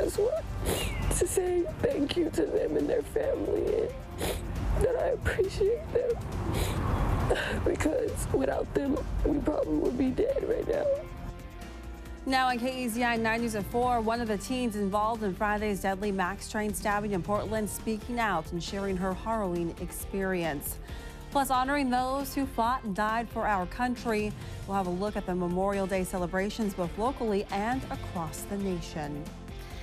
just want to say thank you to them and their family, and that I appreciate them, because without them, we probably would be dead right now. Now on KEZI 9 News at 4, one of the teens involved in Friday's deadly MAX train stabbing in Portland speaking out and sharing her harrowing experience. Plus, honoring those who fought and died for our country. We'll have a look at the Memorial Day celebrations both locally and across the nation.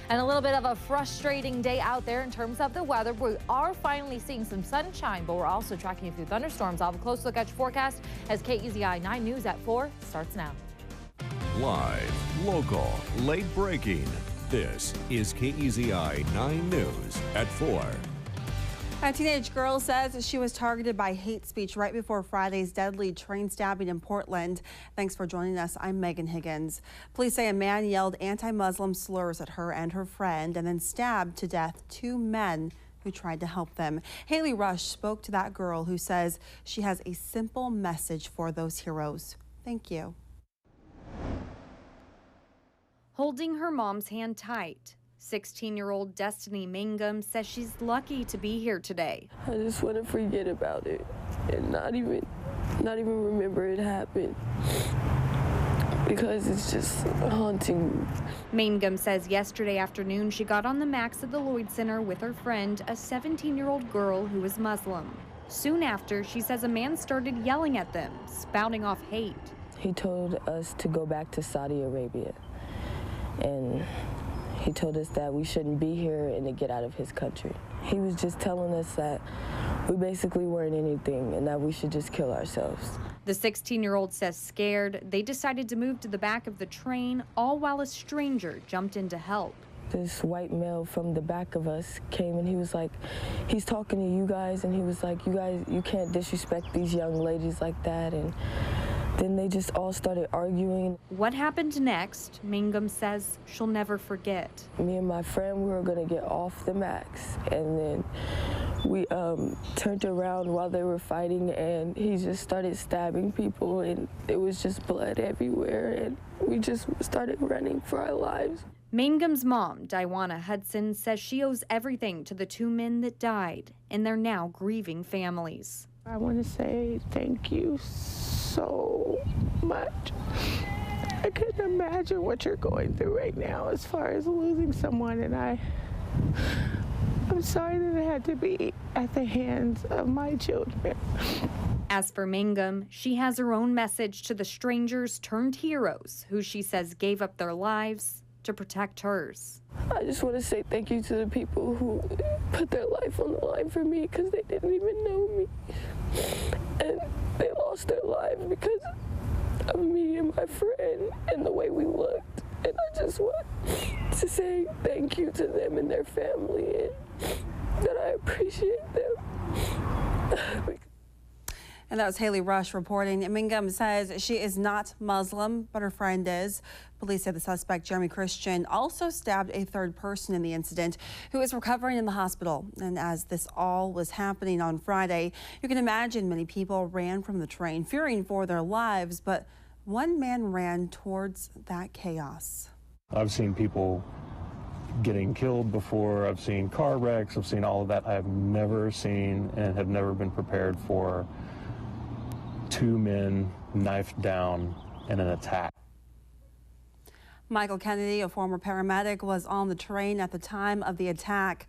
And a little bit of a frustrating day out there in terms of the weather. We are finally seeing some sunshine, but we're also tracking a few thunderstorms. I'll have a close look at your forecast as KEZI 9 News at 4 starts now. Live, local, late breaking. This is KEZI 9 News at 4. A teenage girl says she was targeted by hate speech right before Friday's deadly train stabbing in Portland. Thanks for joining us. I'm Megan Higgins. Police say a man yelled anti-Muslim slurs at her and her friend and then stabbed to death two men who tried to help them. Haley Rush spoke to that girl who says she has a simple message for those heroes. Thank you. Holding her mom's hand tight, 16-year-old Destiny Mangum says she's lucky to be here today. I just want to forget about it and not even remember it happened, because it's just haunting. Mangum says yesterday afternoon she got on the MAX at the Lloyd Center with her friend, a 17-year-old girl who is Muslim. Soon after, she says a man started yelling at them, spouting off hate. He told us to go back to Saudi Arabia, and he told us that we shouldn't be here and to get out of his country. He was just telling us that we basically weren't anything and that we should just kill ourselves. The 16-year-old says scared, they decided to move to the back of the train, all while a stranger jumped in to help. This white male from the back of us came and he was like, he's talking to you guys, and he was like, you guys, you can't disrespect these young ladies like that. And then they just all started arguing. What happened next, Mangum says she'll never forget. Me and my friend, we were gonna get off the MAX, and then we turned around while they were fighting, and he just started stabbing people, and it was just blood everywhere, and we just started running for our lives. Mangum's mom, Diwana Hudson, says she owes everything to the two men that died and their now grieving families. I want to say thank you so much. I couldn't imagine what you're going through right now as far as losing someone, and I'm sorry that it had to be at the hands of my children. As for Mangum, she has her own message to the strangers turned heroes who she says gave up their lives to protect hers. I just want to say thank you to the people who put their life on the line for me, because they didn't even know me. And they lost their lives because of me and my friend and the way we looked. And I just want to say thank you to them and their family, and that I appreciate them. And that was Haley Rush reporting. Mangum says she is not Muslim, but her friend is. Police say the suspect, Jeremy Christian, also stabbed a third person in the incident who is recovering in the hospital. And as this all was happening on Friday, you can imagine many people ran from the train, fearing for their lives. But one man ran towards that chaos. I've seen people getting killed before. I've seen car wrecks. I've seen all of that. I have never seen and have never been prepared for two men knifed down in an attack. Michael Kennedy, a former paramedic, was on the train at the time of the attack.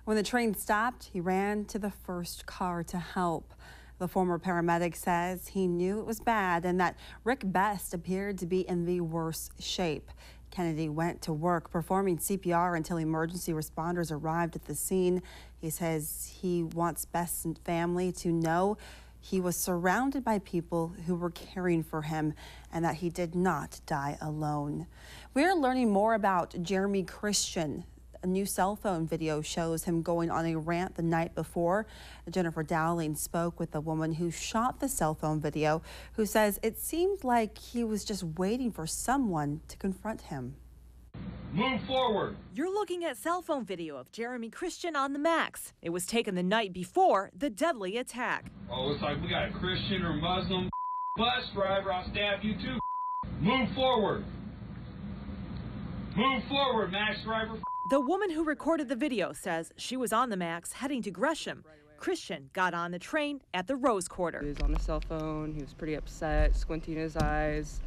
When the train stopped, he ran to the first car to help. The former paramedic says he knew it was bad and that Rick Best appeared to be in the worst shape. Kennedy went to work performing CPR until emergency responders arrived at the scene. He says he wants Best's family to know he was surrounded by people who were caring for him and that he did not die alone. We're learning more about Jeremy Christian. A new cell phone video shows him going on a rant the night before. Jennifer Dowling spoke with the woman who shot the cell phone video, who says it seemed like he was just waiting for someone to confront him. Move forward. You're looking at cell phone video of Jeremy Christian on the MAX. It was taken the night before the deadly attack. Oh, looks like we got a Christian or Muslim bus driver. I'll stab you too. Move forward. Move forward, Max driver. The woman who recorded the video says she was on the Max heading to Gresham. Christian got on the train at the Rose Quarter. He was on his cell phone. He was pretty upset, squinting his eyes,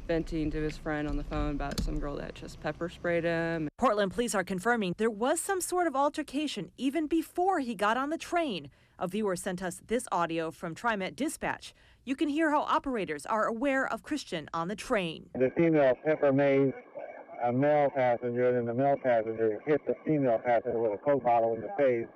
venting to his friend on the phone about some girl that just pepper sprayed him. Portland police are confirming there was some sort of altercation even before he got on the train. A viewer sent us this audio from TriMet Dispatch. You can hear how operators are aware of Christian on the train. The female pepper made a male passenger, and the male passenger hit the female passenger with a Coke bottle in the face.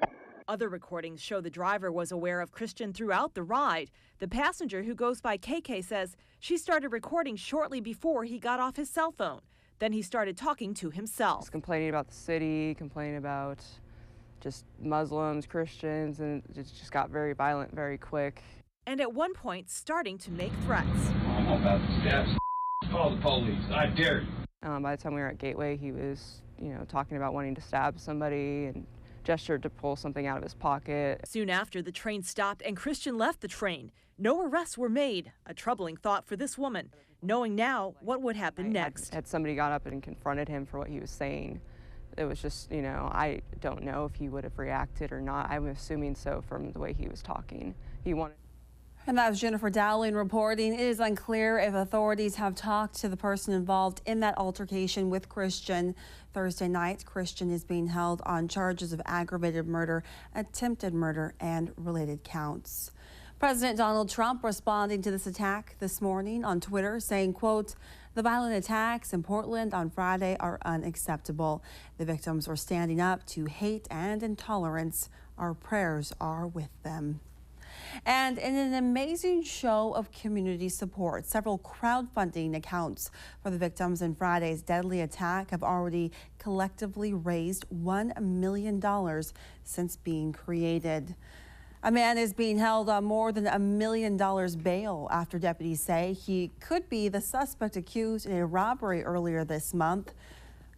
Other recordings show the driver was aware of Christian throughout the ride. The passenger, who goes by KK, says she started recording shortly before he got off his cell phone. Then he started talking to himself. He's complaining about the city, complaining about just Muslims, Christians, and it just got very violent very quick. And at one point, starting to make threats. I'm about to stab. Call the police. I dare you. By the time we were at Gateway, he was, talking about wanting to stab somebody and gestured to pull something out of his pocket. Soon after, the train stopped and Christian left the train. No arrests were made. A troubling thought for this woman, knowing now what would happen next. Had somebody got up and confronted him for what he was saying, it was just, I don't know if he would have reacted or not. I'm assuming so from the way he was talking. He wanted. And that was Jennifer Dowling reporting. It is unclear if authorities have talked to the person involved in that altercation with Christian. Thursday night, Christian is being held on charges of aggravated murder, attempted murder, and related counts. President Donald Trump responding to this attack this morning on Twitter, saying, quote, "The violent attacks in Portland on Friday are unacceptable. The victims were standing up to hate and intolerance. Our prayers are with them." And in an amazing show of community support, several crowdfunding accounts for the victims in Friday's deadly attack have already collectively raised $1 million since being created. A man is being held on more than $1 million bail after deputies say he could be the suspect accused in a robbery earlier this month.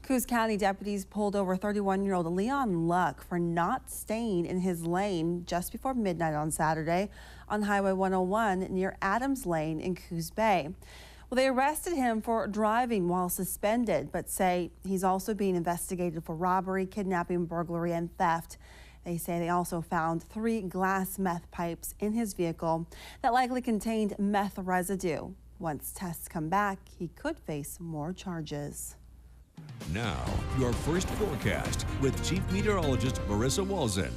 Coos County deputies pulled over 31-year-old Leon Luck for not staying in his lane just before midnight on Saturday on Highway 101 near Adams Lane in Coos Bay. Well, they arrested him for driving while suspended, but say he's also being investigated for robbery, kidnapping, burglary, and theft. They say they also found 3 glass meth pipes in his vehicle that likely contained meth residue. Once tests come back, he could face more charges. Now, your first forecast with Chief Meteorologist Marissa Walzen.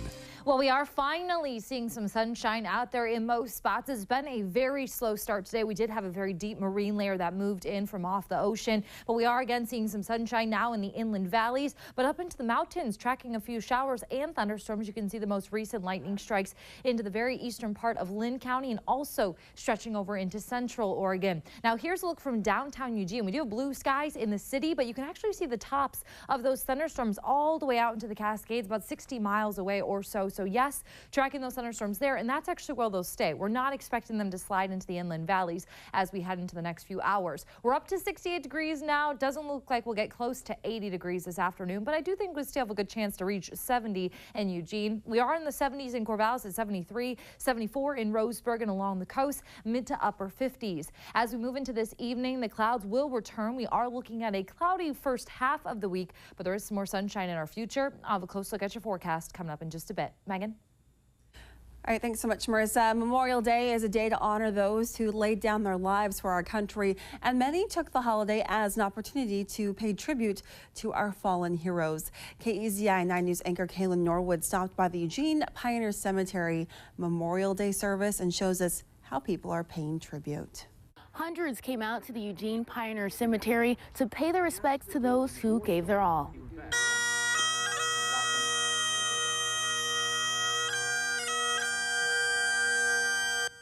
Well, we are finally seeing some sunshine out there in most spots. It's been a very slow start today. We did have a very deep marine layer that moved in from off the ocean, but we are again seeing some sunshine now in the inland valleys, but up into the mountains, tracking a few showers and thunderstorms. You can see the most recent lightning strikes into the very eastern part of Lynn County and also stretching over into central Oregon. Now, here's a look from downtown Eugene. We do have blue skies in the city, but you can actually see the tops of those thunderstorms all the way out into the Cascades, about 60 miles away or so. So yes, tracking those thunderstorms there, and that's actually where they'll stay. We're not expecting them to slide into the inland valleys as we head into the next few hours. We're up to 68 degrees now. Doesn't look like we'll get close to 80 degrees this afternoon, but I do think we still have a good chance to reach 70 in Eugene. We are in the 70s in Corvallis at 73, 74 in Roseburg and along the coast, mid to upper 50s. As we move into this evening, the clouds will return. We are looking at a cloudy first half of the week, but there is some more sunshine in our future. I'll have a close look at your forecast coming up in just a bit. Megan? All right, thanks so much, Marissa. Memorial Day is a day to honor those who laid down their lives for our country, and many took the holiday as an opportunity to pay tribute to our fallen heroes. KEZI 9 News anchor Kaylin Norwood stopped by the Eugene Pioneer Cemetery Memorial Day service and shows us how people are paying tribute. Hundreds came out to the Eugene Pioneer Cemetery to pay their respects to those who gave their all.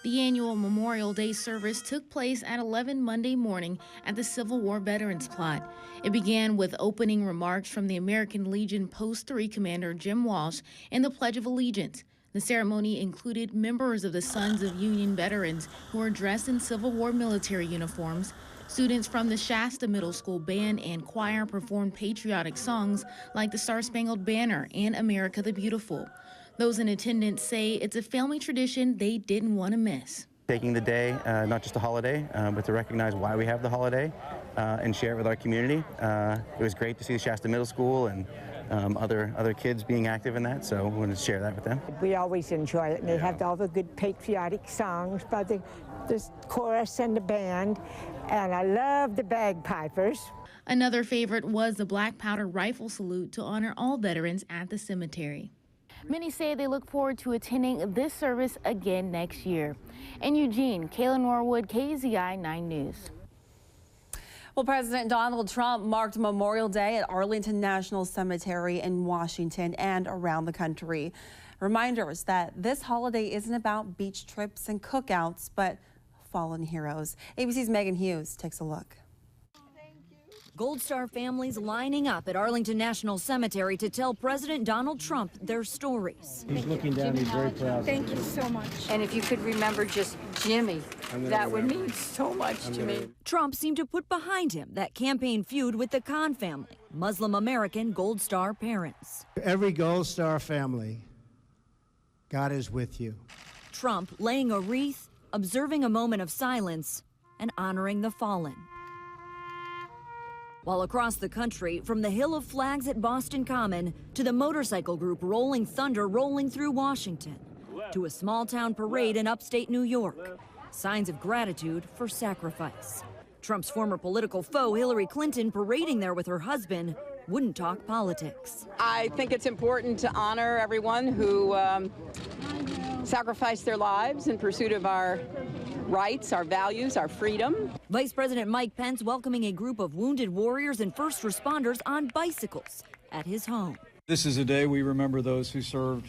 The annual Memorial Day service took place at 11 Monday morning at the Civil War Veterans Plot. It began with opening remarks from the American Legion Post 3 Commander Jim Walsh and the Pledge of Allegiance. The ceremony included members of the Sons of Union veterans who were dressed in Civil War military uniforms. Students from the Shasta Middle School band and choir performed patriotic songs like the Star-Spangled Banner and America the Beautiful. Those in attendance say it's a family tradition they didn't want to miss. taking the day, not just a holiday, but to recognize why we have the holiday and share it with our community. It was great to see the Shasta Middle School and other kids being active in that, so we wanted to share that with them. We always enjoy it, and they have all the good patriotic songs by the chorus and the band, and I love the bagpipers. Another favorite was the black powder rifle salute to honor all veterans at the cemetery. Many say they look forward to attending this service again next year. In Eugene, Kayla Norwood, KZI 9 News. Well, President Donald Trump marked Memorial Day at Arlington National Cemetery in Washington and around the country. Reminders that this holiday isn't about beach trips and cookouts, but fallen heroes. ABC's Megan Hughes takes a look. Gold Star families lining up at Arlington National Cemetery to tell President Donald Trump their stories. He's looking down, he's very proud. Thank you so much. And if you could remember just Jimmy, that would mean so much to me. Trump seemed to put behind him that campaign feud with the Khan family, Muslim American Gold Star parents. Every Gold Star family, God is with you. Trump laying a wreath, observing a moment of silence, and honoring the fallen. While across the country, from the Hill of Flags at Boston Common to the motorcycle group Rolling Thunder rolling through Washington, to a small-town parade in upstate New York, signs of gratitude for sacrifice. Trump's former political foe, Hillary Clinton, parading there with her husband, wouldn't talk politics. I think it's important to honor everyone who sacrificed their lives in pursuit of our rights, our values, our freedom. Vice President Mike Pence welcoming a group of wounded warriors and first responders on bicycles at his home. This is a day we remember those who served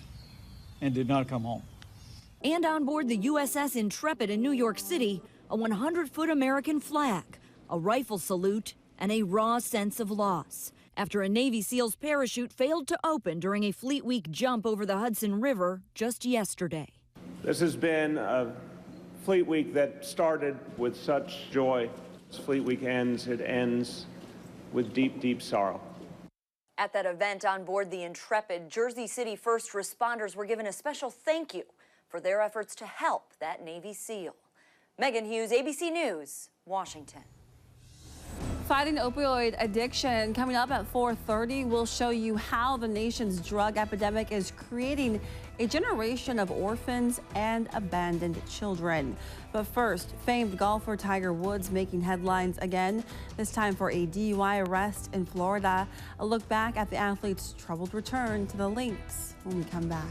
and did not come home. And on board the USS Intrepid in New York City, a 100-foot American flag, a rifle salute, and a raw sense of loss after a Navy SEAL's parachute failed to open during a Fleet Week jump over the Hudson River just yesterday. This has been a Fleet Week that started with such joy. As Fleet Week ends, it ends with deep, deep sorrow. At that event on board the Intrepid, Jersey City first responders were given a special thank you for their efforts to help that Navy SEAL. Megan Hughes, ABC News, Washington. Fighting opioid addiction. Coming up at 4:30, we'll show you how the nation's drug epidemic is creating a generation of orphans and abandoned children. But first, famed golfer Tiger Woods making headlines again, this time for a DUI arrest in Florida. A look back at the athlete's troubled return to the links when we come back.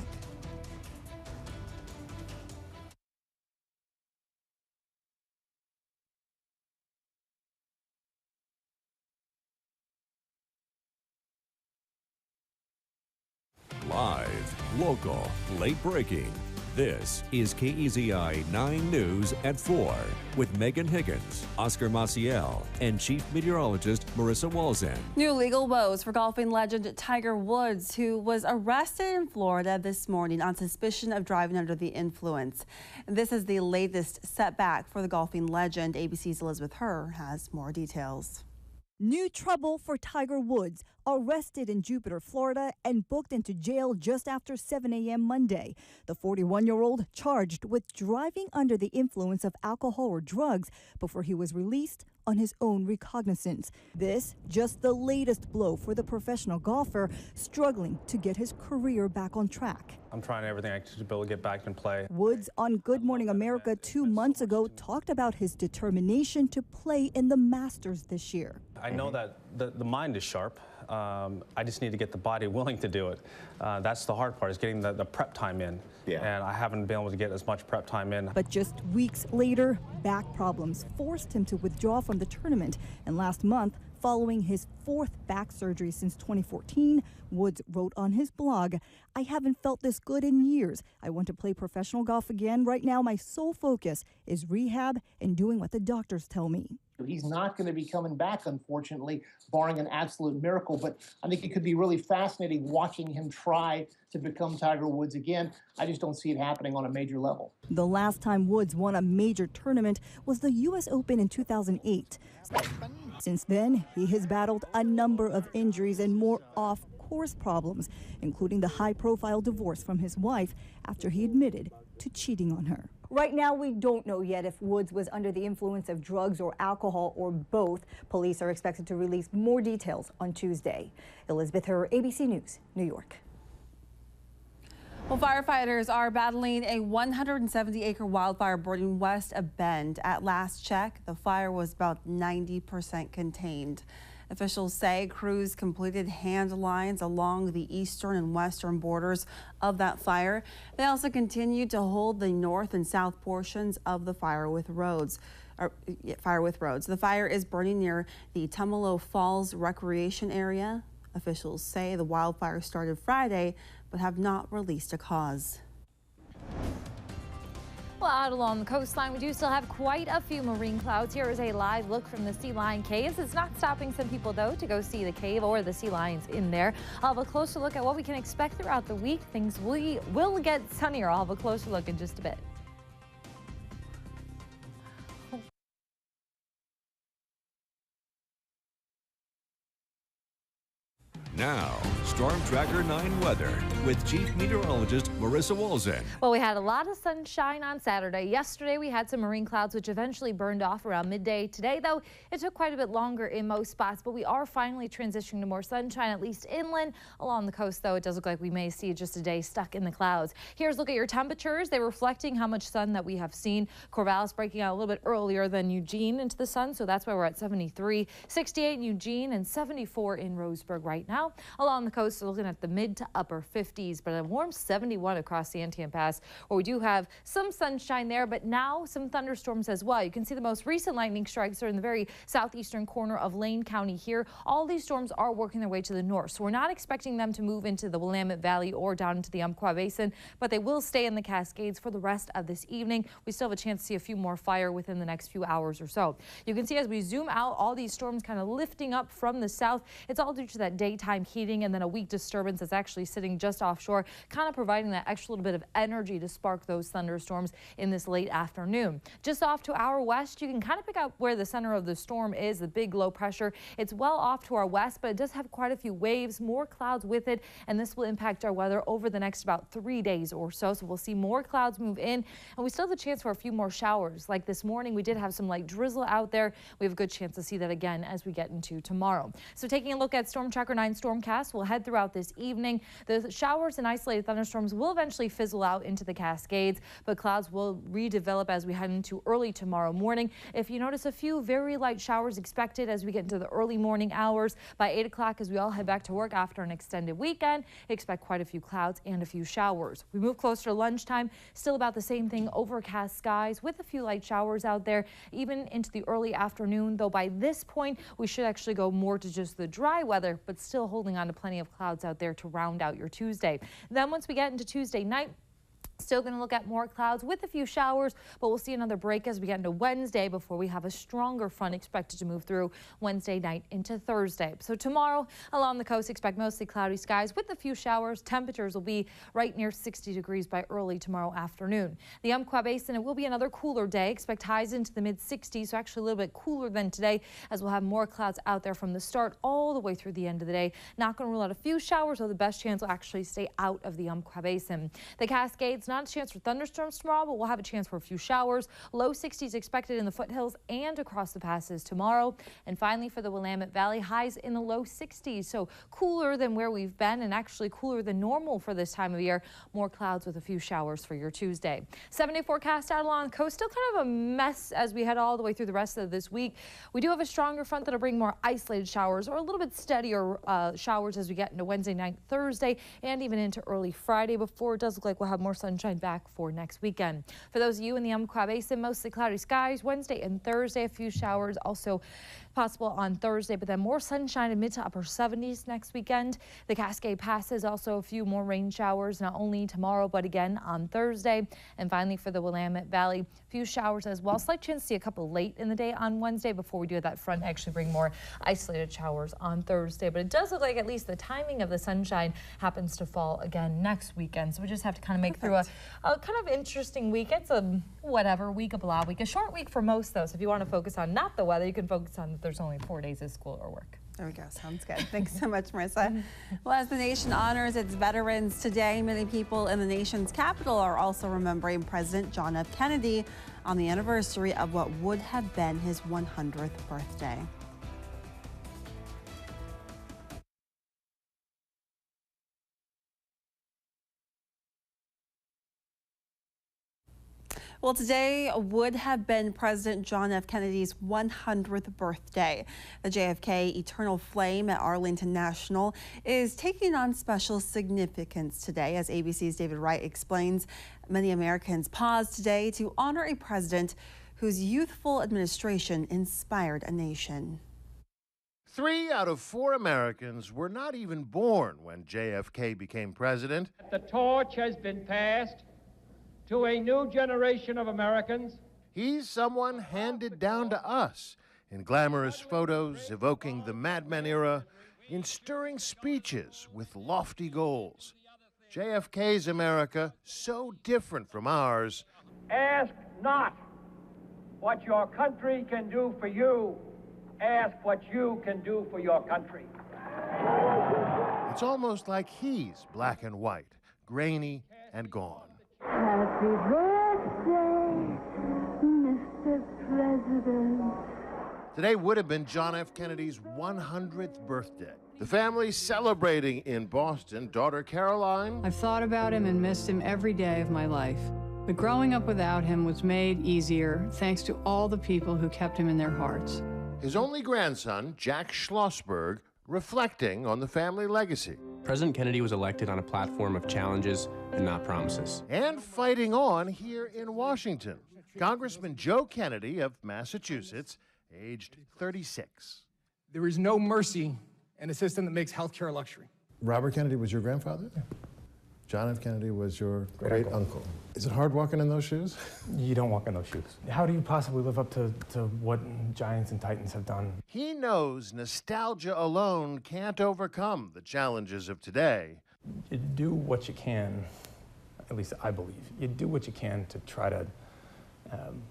Live, local, late breaking. This is KEZI 9 News at 4 with Megan Higgins, Oscar Maciel, and Chief Meteorologist Marissa Walzen. New legal woes for golfing legend Tiger Woods, who was arrested in Florida this morning on suspicion of driving under the influence. This is the latest setback for the golfing legend. ABC's Elizabeth Herr has more details. New trouble for Tiger Woods, arrested in Jupiter, Florida, and booked into jail just after 7 a.m. Monday. The 41-year-old charged with driving under the influence of alcohol or drugs before he was released on his own recognizance. This just the latest blow for the professional golfer struggling to get his career back on track. I'm trying everything I can to be able to get back and play. Woods on Good Morning America 2 months ago talked about his determination to play in the Masters this year. I know that the mind is sharp. I just need to get the body willing to do it. That's the hard part, is getting the prep time in. Yeah. And I haven't been able to get as much prep time in. But just weeks later, back problems forced him to withdraw from the tournament. And last month, following his 4th back surgery since 2014, Woods wrote on his blog, "I haven't felt this good in years. I want to play professional golf again. Right now, my sole focus is rehab and doing what the doctors tell me." He's not going to be coming back, unfortunately, barring an absolute miracle. But I think it could be really fascinating watching him try to become Tiger Woods again. I just don't see it happening on a major level. The last time Woods won a major tournament was the U.S. Open in 2008. Since then, he has battled a number of injuries and more off-course problems, including the high-profile divorce from his wife after he admitted to cheating on her. Right now, we don't know yet if Woods was under the influence of drugs or alcohol or both. Police are expected to release more details on Tuesday. Elizabeth Herr, ABC News, New York. Well, firefighters are battling a 170-acre wildfire burning west of Bend. At last check, the fire was about 90% contained. Officials say crews completed hand lines along the eastern and western borders of that fire. They also continued to hold the north and south portions of the fire with roads. The fire is burning near the Tumalo Falls Recreation Area. Officials say the wildfire started Friday, but have not released a cause. Well, out along the coastline, we do still have quite a few marine clouds. Here is a live look from the Sea Lion Caves. It's not stopping some people, though, to go see the cave or the sea lions in there. I'll have a closer look at what we can expect throughout the week. Things will get sunnier. I'll have a closer look in just a bit. Now, Storm Tracker 9 weather with Chief Meteorologist Marissa Walzen. Well, we had a lot of sunshine on Saturday. Yesterday, we had some marine clouds, which eventually burned off around midday. Today, though, it took quite a bit longer in most spots, but we are finally transitioning to more sunshine, at least inland. Along the coast, though, it does look like we may see just a day stuck in the clouds. Here's a look at your temperatures. They're reflecting how much sun that we have seen. Corvallis breaking out a little bit earlier than Eugene into the sun, so that's why we're at 73, 68 in Eugene, and 74 in Roseburg right now. Along the coast, we're looking at the mid to upper 50s, but a warm 71 across the Antietam Pass, where we do have some sunshine there, but now some thunderstorms as well. You can see the most recent lightning strikes are in the very southeastern corner of Lane County here. All these storms are working their way to the north, so we're not expecting them to move into the Willamette Valley or down into the Umpqua Basin, but they will stay in the Cascades for the rest of this evening. We still have a chance to see a few more fire within the next few hours or so. You can see as we zoom out, all these storms kind of lifting up from the south. It's all due to that daytime heating and then a weak disturbance that's actually sitting just offshore, kind of providing that extra little bit of energy to spark those thunderstorms in this late afternoon. Just off to our west, you can kind of pick out where the center of the storm is, the big low pressure. It's well off to our west, but it does have quite a few waves, more clouds with it, and this will impact our weather over the next about 3 days or so. So we'll see more clouds move in, and we still have a chance for a few more showers. Like this morning, we did have some light drizzle out there. We have a good chance to see that again as we get into tomorrow. So taking a look at Storm Tracker 9 Stormcast, we'll head throughout this evening. The showers and isolated thunderstorms will eventually fizzle out into the Cascades, but clouds will redevelop as we head into early tomorrow morning. If you notice, a few very light showers expected as we get into the early morning hours. By 8 o'clock, as we all head back to work after an extended weekend, expect quite a few clouds and a few showers. We move closer to lunchtime, still about the same thing, overcast skies with a few light showers out there, even into the early afternoon, though by this point, we should actually go more to just the dry weather, but still holding on to plenty of clouds out there to round out your Tuesday. Then once we get into Tuesday night, still going to look at more clouds with a few showers, but we'll see another break as we get into Wednesday before we have a stronger front expected to move through Wednesday night into Thursday. So tomorrow along the coast, expect mostly cloudy skies with a few showers. Temperatures will be right near 60 degrees by early tomorrow afternoon. The Umpqua Basin, it will be another cooler day. Expect highs into the mid 60s, so actually a little bit cooler than today, as we'll have more clouds out there from the start all the way through the end of the day. Not going to rule out a few showers, though the best chance will actually stay out of the Umpqua Basin. The Cascades, not a chance for thunderstorms tomorrow, but we'll have a chance for a few showers. Low 60s expected in the foothills and across the passes tomorrow. And finally, for the Willamette Valley, highs in the low 60s, so cooler than where we've been and actually cooler than normal for this time of year. More clouds with a few showers for your Tuesday. 7-day forecast out along the coast, still kind of a mess as we head all the way through the rest of this week. We do have a stronger front that'll bring more isolated showers or a little bit steadier showers as we get into Wednesday night, Thursday, and even into early Friday before it does look like we'll have more sunshine back for next weekend. For those of you in the Umpqua Basin, mostly cloudy skies Wednesday and Thursday, a few showers also possible on Thursday, but then more sunshine in mid to upper 70s next weekend. The Cascade passes, also a few more rain showers, not only tomorrow, but again on Thursday. And finally, for the Willamette Valley, a few showers as well. Slight chance to see a couple late in the day on Wednesday before we do that front actually bring more isolated showers on Thursday. But it does look like at least the timing of the sunshine happens to fall again next weekend. So we just have to kind of make through a kind of interesting week. It's a whatever week, a blah week, a short week for most though. So if you want to focus on not the weather, you can focus on that there's only 4 days of school or work. There we go. Sounds good. Thanks so much, Marissa. Well, as the nation honors its veterans today, many people in the nation's capital are also remembering President John F. Kennedy on the anniversary of what would have been his 100th birthday. Well, today would have been President John F. Kennedy's 100th birthday. The JFK Eternal Flame at Arlington National is taking on special significance today. As ABC's David Wright explains, many Americans paused today to honor a president whose youthful administration inspired a nation. 3 out of 4 Americans were not even born when JFK became president. The torch has been passed to a new generation of Americans. He's someone handed down to us in glamorous photos evoking the Mad Men era, in stirring speeches with lofty goals. JFK's America, so different from ours. Ask not what your country can do for you. Ask what you can do for your country. It's almost like he's black and white, grainy and gone. Happy birthday, Mr. President. Today would have been John F. Kennedy's 100th birthday. The family celebrating in Boston. Daughter Caroline. I've thought about him and missed him every day of my life. But growing up without him was made easier thanks to all the people who kept him in their hearts. His only grandson, Jack Schlossberg, reflecting on the family legacy. President Kennedy was elected on a platform of challenges and not promises. And fighting on here in Washington. Congressman Joe Kennedy of Massachusetts, aged 36. There is no mercy in a system that makes health care a luxury. Robert Kennedy was your grandfather? Yeah. John F. Kennedy was your great uncle. Is it hard walking in those shoes? You don't walk in those shoes. How do you possibly live up to what giants and titans have done? He knows nostalgia alone can't overcome the challenges of today. You do what you can, at least I believe. You do what you can to try to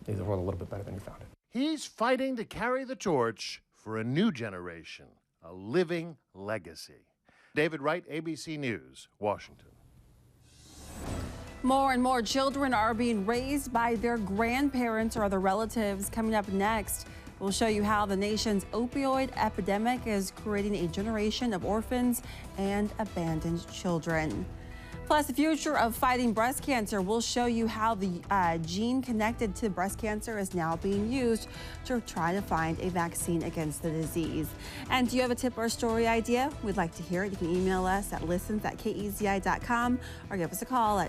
leave the world a little bit better than you found it. He's fighting to carry the torch for a new generation, a living legacy. David Wright, ABC News, Washington. More and more children are being raised by their grandparents or other relatives. Coming up next, we'll show you how the nation's opioid epidemic is creating a generation of orphans and abandoned children. Plus, the future of fighting breast cancer. We'll show you how the gene connected to breast cancer is now being used to try to find a vaccine against the disease. And do you have a tip or a story idea? We'd like to hear it. You can email us at listens@kezi.com or give us a call at